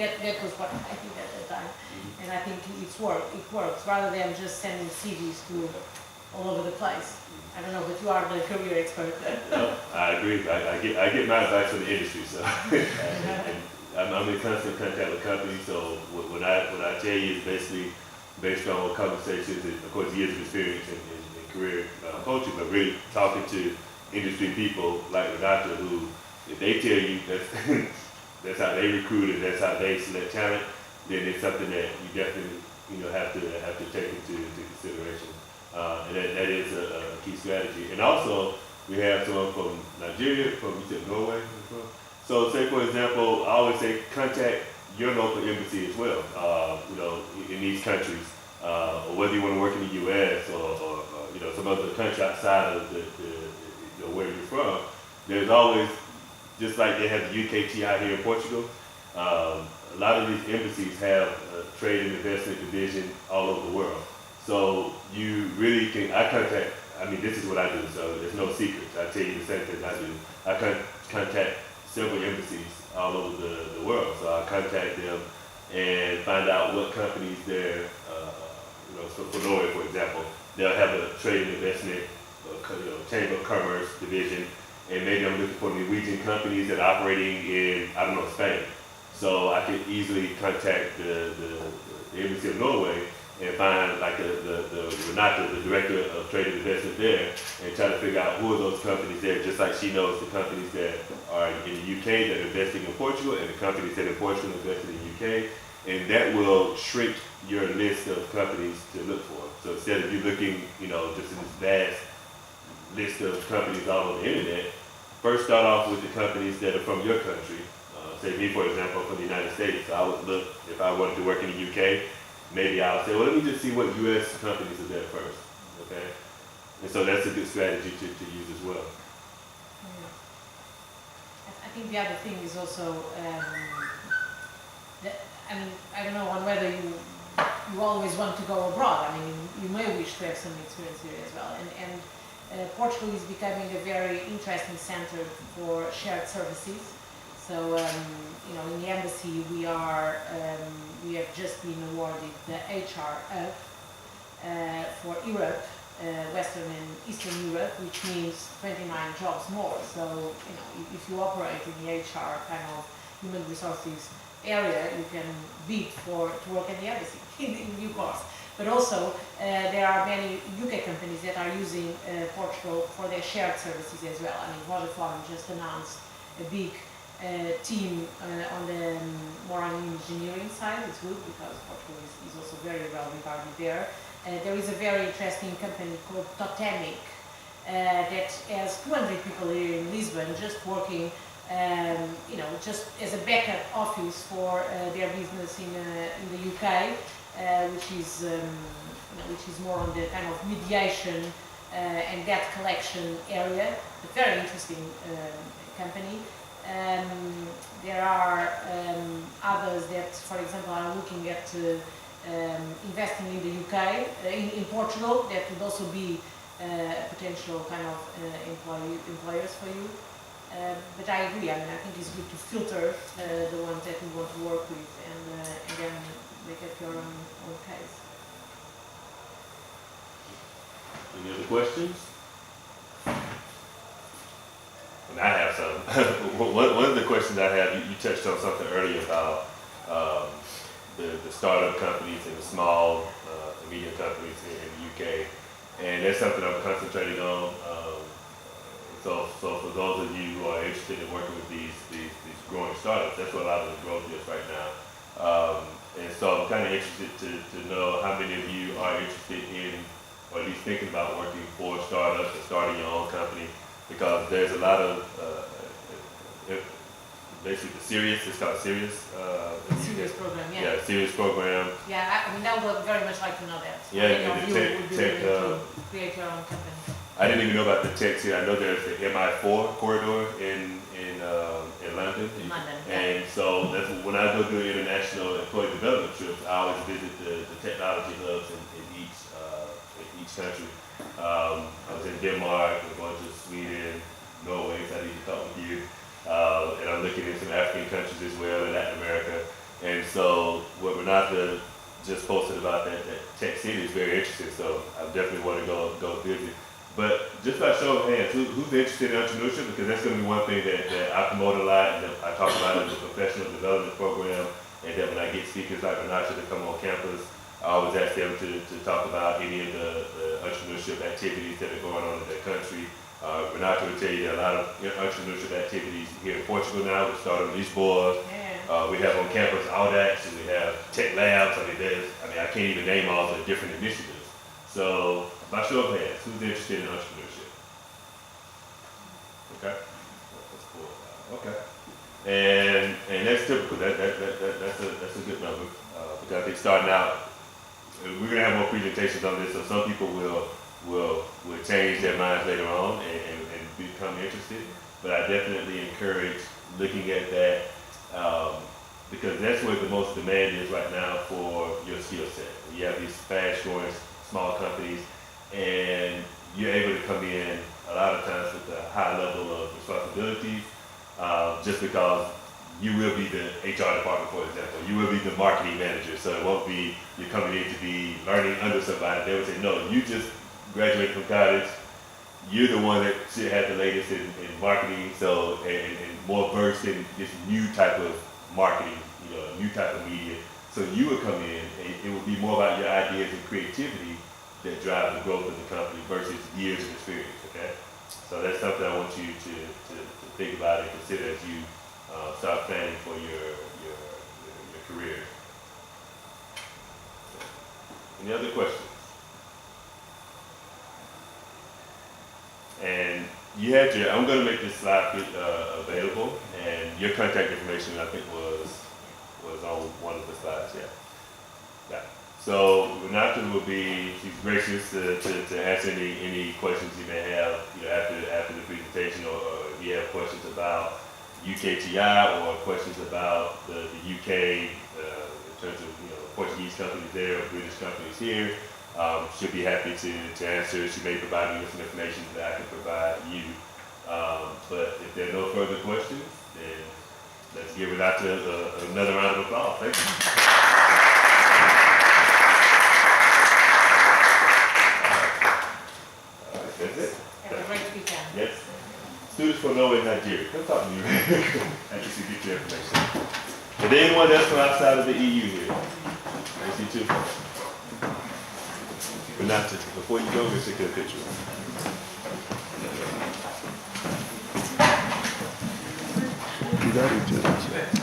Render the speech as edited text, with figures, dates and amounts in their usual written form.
that was what I did at the time, and I think it works rather than just sending CVs to all over the place. I don't know, but you are the career expert. No, I agree. I get my advice from the industry, so and I'm in constant contact with companies. So what I tell you is basically based on conversations and of course years of experience in career coaching, but really talking to industry people like Renata, who if they tell you that's that's how they recruit and that's how they select talent, then it's something that you definitely have to take into consideration. And that is a key strategy. And also, we have someone from Nigeria, from you said Norway. So, say for example, I always say contact your local embassy as well. In these countries, or whether you want to work in the U.S. or some other country outside of the where you're from. There's always, just like they have the UKTI here in Portugal. A lot of these embassies have a trade and investment division all over the world. So you really can, this is what I do, so there's no secrets. I tell you the same thing I do. I contact several embassies all over the world. So I contact them and find out what companies they're, so for Norway, for example, they'll have a trade and investment, chamber of commerce division, and maybe I'm looking for Norwegian companies that are operating in, Spain. So I can easily contact the embassy of Norway and find like the Renata, the director of trade and investment there, and try to figure out who are those companies there, just like she knows the companies that are in the UK that are investing in Portugal and the companies that in Portugal invested in the UK, and that will shrink your list of companies to look for. So instead of you looking, just in this vast list of companies all over the internet, first start off with the companies that are from your country. Say me, for example, from the United States. So I would look, if I wanted to work in the UK, maybe I'll say, well, let me just see what U.S. companies are there first, okay? And so that's a good strategy to use as well. I think the other thing is also, I don't know on whether you always want to go abroad. You may wish to have some experience here as well. And Portugal is becoming a very interesting center for shared services. So, in the embassy we have just been awarded the HR Hub for Europe, Western and Eastern Europe, which means 29 jobs more. So, if you operate in the HR kind of human resources area, you can bid to work in the embassy in due course. But also, there are many UK companies that are using Portugal for their shared services as well. Vodafone just announced a big team on the more on the engineering side. It's good because Portugal is also very well regarded there. There is a very interesting company called Totemic that has 200 people here in Lisbon just working, just as a backup office for their business in the UK, which is more on the kind of mediation and debt collection area. A very interesting company. There are others that, for example, are looking at investing in the UK, in Portugal, that would also be potential kind of employers for you. But I agree, I think it's good to filter the ones that you want to work with and then make up your own case. Any other questions? And I have some. One of the questions I have, you touched on something earlier about the startup companies and the small and medium companies in the UK, and that's something I'm concentrating on. So for those of you who are interested in working with these growing startups, that's what a lot of the growth is right now. And so I'm kind of interested to know how many of you are interested in, or at least thinking about working for startups and starting your own company, because there's a lot of basically it's called Sirius. Sirius program, yeah. Yeah, Sirius program. Yeah, I would very much like to know that. Yeah, and the tech to create your own company. I didn't even know about the techs here. I know there's the MI4 corridor in London. In London. And so that's when I go do international employee development trips, I always visit the technology hubs in each country. I was in Denmark, I'm going to Sweden, Norway, so I need to talk with you. And I'm looking in some African countries as well, in Latin America. And Renata just posted about that Tech City is very interesting, so I definitely want to go visit. But just by show of hands, who's interested in entrepreneurship? Because that's going to be one thing that I promote a lot, and that I talk about in the professional development program, and that when I get speakers like Renata to come on campus, I always ask them to talk about any of the entrepreneurship activities that are going on in their country. Renata will tell you there are a lot of entrepreneurship activities here in Portugal now. We started on Lisboa. Yeah. We have on campus Audax, and we have Tech Labs. I can't even name all the different initiatives. So, by show of hands, who's interested in entrepreneurship? Okay. That's cool. Okay. And that's typical. That's a good number. Because I think starting out, we're gonna have more presentations on this, so some people will change their minds later on and become interested. But I definitely encourage looking at that because that's where the most demand is right now for your skill set. You have these fast-growing small companies, and you're able to come in a lot of times with a high level of responsibility, just because you will be the HR department, for example. You will be the marketing manager, so it won't be you're coming in to be learning under somebody. They would say, no, you just graduated from college. You're the one that should have the latest in marketing, so and more versed in this new type of marketing, new type of media. So you would come in, and it would be more about your ideas and creativity that drive the growth of the company versus years of experience. Okay, so that's something I want you to think about and consider as you start planning for your career. Any other questions? And you had I'm going to make this slide available, and your contact information I think was on one of the slides. Yeah. So Renata she's gracious to answer any questions you may have, after the presentation, or if you have questions about UKTI or questions about the UK in terms of Portuguese companies there or British companies here. She'll be happy to answer. She may provide me with some information that I can provide you. But if there are no further questions, then let's give Renata another round of applause. Thank you. All right, that's it. Have a great weekend. Yes. Students from Norway, Nigeria. Come talk to me. I just to get your information. Is there anyone else from outside of the EU here? I see two. Renata, before you go, let's take a picture. You got it, Judge.